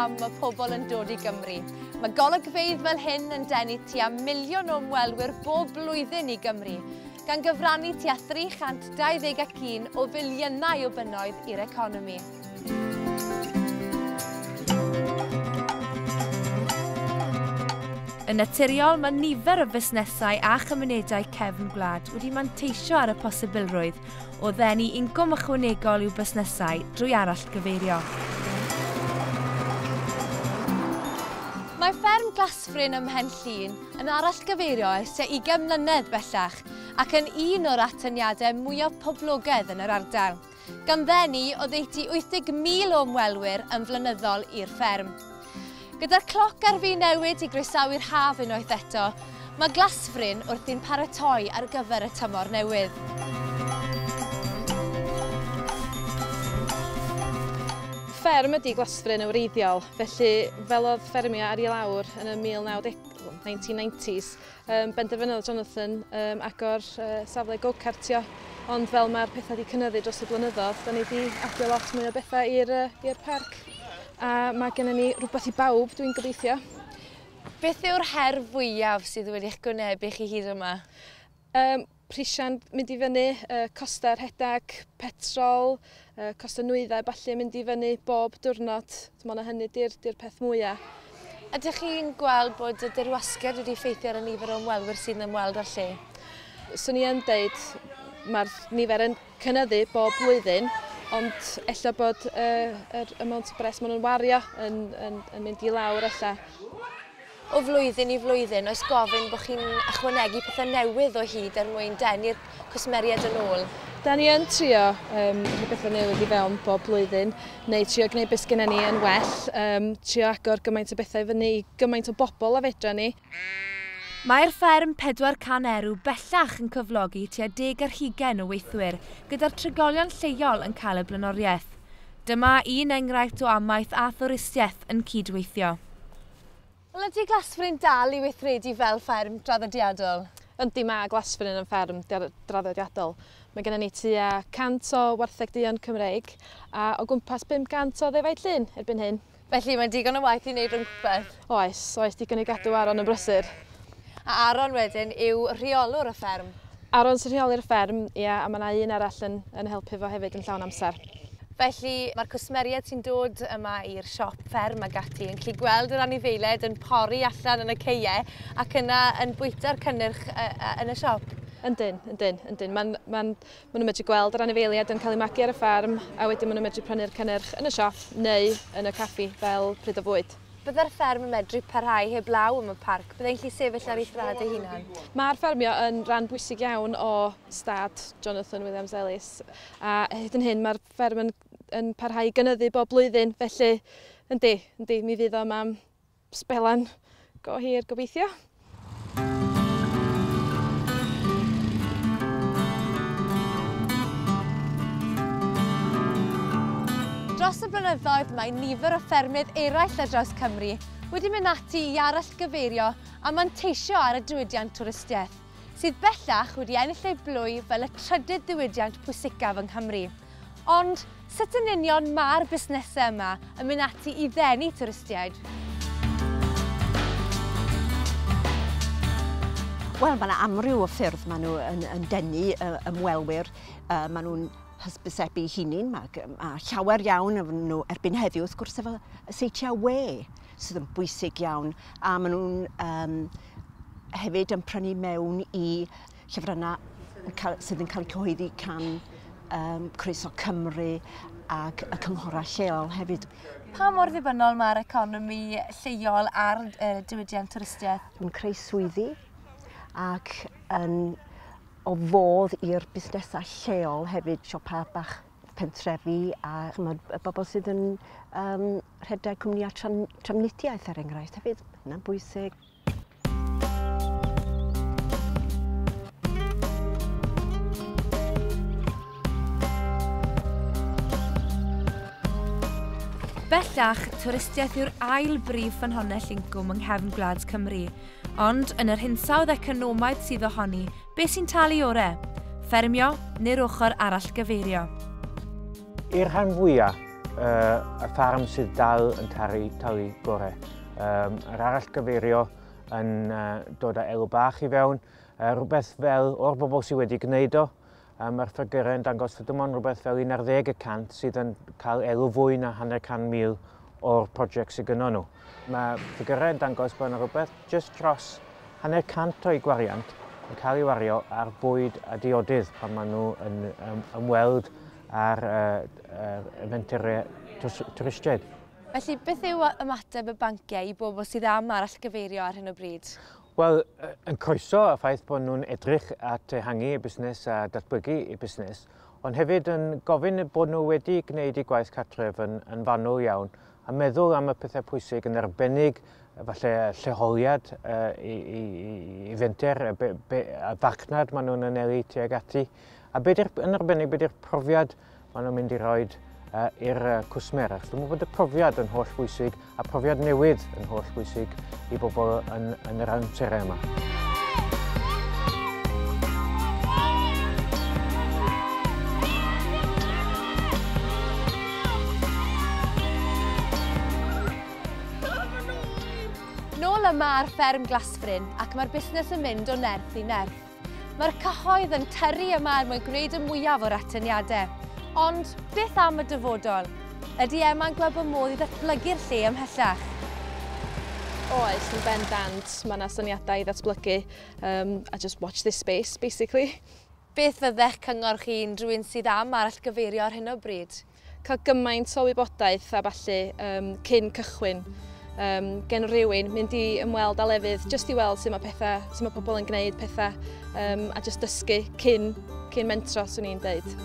pam mae pobl yn dod i Gymru. Mae golygfeydd fel hyn yn denu tua 1 miliwn o ymwelwyr bob blwyddyn i Gymru, gan gyfrannu tua 321 o filiynau o bunnoedd i'r economi. Yn naturiol, mae nifer o fusnesau a chymunedau cefn gwlad wedi manteisio ar y posibilrwydd o ddenu incwm ychwanegol i'w busnesau drwy arallgyfeirio. Mae fferm Glasfryn ym Mhenllyn yn arallgyfeirio ers tua 20 mlynedd bellach ac yn un o'r atyniadau mwyaf poblogaidd yn yr ardal. Gan ddenu o ddeutu 80,000 o ymwelwyr yn flynyddol i'r fferm. Gyda'r cloc ar fin newid i groesawu'r haf unwaith eto, mae Glasfryn wrthi'n paratoi ar gyfer y tymor newydd. Fferm ydy Glasfryn yn wreiddiol, felly fel oedd Ffermio ar ei lawr yn y 1990s, benderfynodd Jonathan agor safle go-kartio, ond fel mae'r pethau wedi cynyddu dros y blynyddoedd, da ni wedi adio lot mwy o bethau i'r parc. A mae gennym ni rhywbeth i bawb, dwi'n gobeithio. Beth yw'r her fwyaf sydd wedi eich gwynebu chi hyd yma? Prisian mynd i fyny, costa rhedag, petrol, costa nwyddau ballu mynd i fyny bob diwrnod. Mae hynny di'r peth mwyaf. Ydych chi'n gweld bod y dirwasgiad wedi effeithio ar y nifer o ymwelwyr sydd yn ymweld â'r lle? Swn i yn deud mae'r nifer yn cynyddu bob blwyddyn, ond ella bod yr amount o bres maen nhw'n wario yn mynd i lawr ella. O flwyddyn i flwyddyn, oes gofyn bod chi'n ychwanegu pethau newydd o hyd er mwyn denu'r cwsmeriad yn ôl? Da ni yn trio rhywbeth newydd i fewn bob blwyddyn, neu trio gwneud beth gennym ni yn well, trio agor gymaint o bethau fyny i gymaint o bobl a fedra ni. Mae'r fferm 400 erw bellach yn cyflogi tua 10 ar 20 o weithwyr, gyda'r trigolion lleol yn cael y blaenoriaeth. Dyma un enghraifft o amaeth a twristiaeth yn cydweithio. Wel, ydy Glasfryn dal i weithredu fel fferm draddodiadol? Yndi, mae Glasfryn yn fferm draddodiadol. Mae gennym ni tua 100 o warthegdeuon Cymreig a o gwmpas 500 o ddefaid llyn erbyn hyn. Felly mae'n digon o waith i wneud rhywbeth? Oes digon i gadw Aron yn brysur. A Aron wedyn yw rheolwr y fferm? Aron sy'n rheoli'r fferm, ia, a mae yna un arall yn helpu fo hefyd yn llawn amser. Felly mae'r cwsmeriad sy'n dod yma i'r siop fferm ag ati yn gallu gweld yr anifeiliaid yn pori allan yn y ceiau ac yna yn bwyta'r cynnyrch yn y siop? Yndyn. Maen nhw'n medru gweld yr anifeiliaid yn cael ei magu ar y fferm a wedyn maen nhw'n medru prynu'r cynnyrch yn y siop neu yn y caffi fel pryd o fwyd. Byddai'r fferm yn medru parhau heblaw am y parc? Byddai'n gallu sefyll ar ei thrad ei hunan? Mae'r Ffermio yn rhan bwysig iawn o stad Jonathan Williams-Ellis. A hyd yn hyn mae'r fferm yn parhau gynyddu bob blwyddyn, felly yndi, mi fydd o am sbelan go hir gobeithio. Dros y blynyddoedd, mae nifer o ffermydd eraill ar draws Cymru wedi mynd ati i arallgyfeirio a manteisio ar y diwydiant twristiaeth, sydd bellach wedi ennill ei blwy fel y trydydd diwydiant pwysicaf yng Nghymru. Ond sut yn union mae'r busnesau yma yn mynd ati i ddenu twristiaid? Wel, mae yna amryw o ffyrdd maen nhw yn denu ymwelwyr. Maen nhw'n hysbysebu hunain, mae llawer iawn yn nhw erbyn heddiw, wrth gwrs efo y seitiau we sydd yn bwysig iawn, a maen nhw'n hefyd yn prynu mewn i llyfrannau sydd yn cael eu cyhoeddi can Croeso Cymru ac y cynghorau lleol hefyd. Pa mor ddibynnol mae'r economi lleol ar diwydiant twristiaeth? Mae'n creu swyddi ac yn o fodd i'r busnesau lleol hefyd, siopa bach pentrefi a y bobl sydd yn rhedeg cwmnïau trafnidiaeth er enghraifft hefyd. Hynna'n bwysig. Bellach, twristiaeth yw'r ail brif ffynhonnell incwm yng nghefn gwlad Cymru, ond yn yr hinsawdd economaidd sydd ohoni, beth sy'n talu orau? Ffermio neu'r ochr arall gyfeirio? I'r rhan fwyaf, y ffarm sydd dal yn talu gorau. Yr arall gyfeirio yn dod â elw bach I fewn, rhywbeth fel o'r bobl sydd wedi gwneud o. Mae'r ffigurau yn dangos fod dim ond rhywbeth fel 11% sydd yn cael elw fwy na 100,000 o'r prosiect sydd gyda nhw. Mae ffigurau yn dangos bod yna rhywbeth jyst dros 100% o'i gwariant yn cael ei wario ar bwyd a diodydd pan maen nhw yn ymweld ar eventurau twristiaeth. Felly, beth yw ymateb y banciau I bobl sydd am arall gyfeirio ar hyn o bryd? Wel, yn croeso y ffaith bod nhw'n edrych at ehangu eu busnes a datblygu eu busnes, ond hefyd yn gofyn bod nhw wedi gwneud eu gwaith cartref yn fanwl iawn a meddwl am y pethau pwysig yn arbennig, falle lleholiad I fenter, a fachnad maen nhw'n anelu tuag ati, a yn arbennig beth yw'r profiad maen nhw'n mynd I roi i'r cwsmer. Dwi'n meddwl bod y profiad yn holl bwysig a profiad newydd yn holl bwysig I bobl yn yr amserau yma. Nôl yma ar fferm Glasfryn ac mae'r busnes yn mynd o nerth I nerth. Mae'r cyhoedd yn tyrru yma er mwyn gwneud y mwyaf o'r atyniadau. Ond beth am y dyfodol? Ydy Emma'n gweld bod modd I ddatblygu'r lle ymhellach? Oes, yn bendant. Mae yna syniadau I ddatblygu a just watch this space, basically. Beth fyddech cyngor chi'n rhywun sydd am arall gyfeirio ar hyn o bryd? Cael gymaint o wybodaeth a falle cyn cychwyn. Gen rhywun mynd I ymweld â lefydd just I weld sut mae pobl yn gwneud pethau a just dysgu cyn mentro, swn i'n dweud.